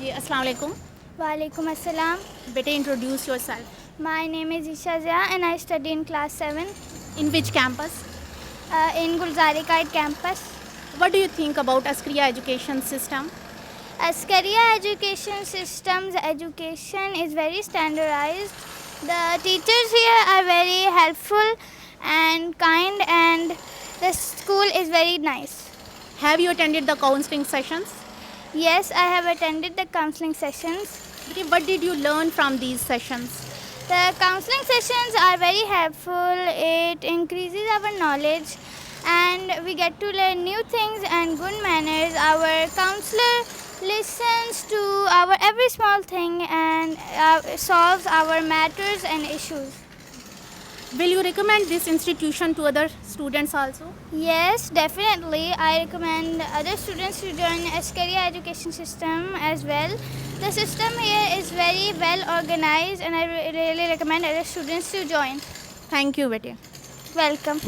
जी अस्सलाम वालेकुम। Walaikum Assalam. बेटे introduce your self. My name is Isha Zia and I study in class 7 in which campus? in Gulzari Kite campus. What do you think about Askaria education system? Askaria education is very standardized. The teachers here are very helpful and kind, and the school is very nice. Have you attended the counseling sessions? Yes, I have attended the counseling sessions. बेटे, what did you learn from these sessions? The counseling sessions are very helpful. It increases our knowledge and we get to learn new things and good manners. Our counselor listens to our every small thing and solves our matters and issues. Will you recommend this institution to other students also? Yes, definitely. I recommend other students to join Askaria education system as well. The system here is very well organized and I really recommend other students to join. Thank you बेटे। Welcome.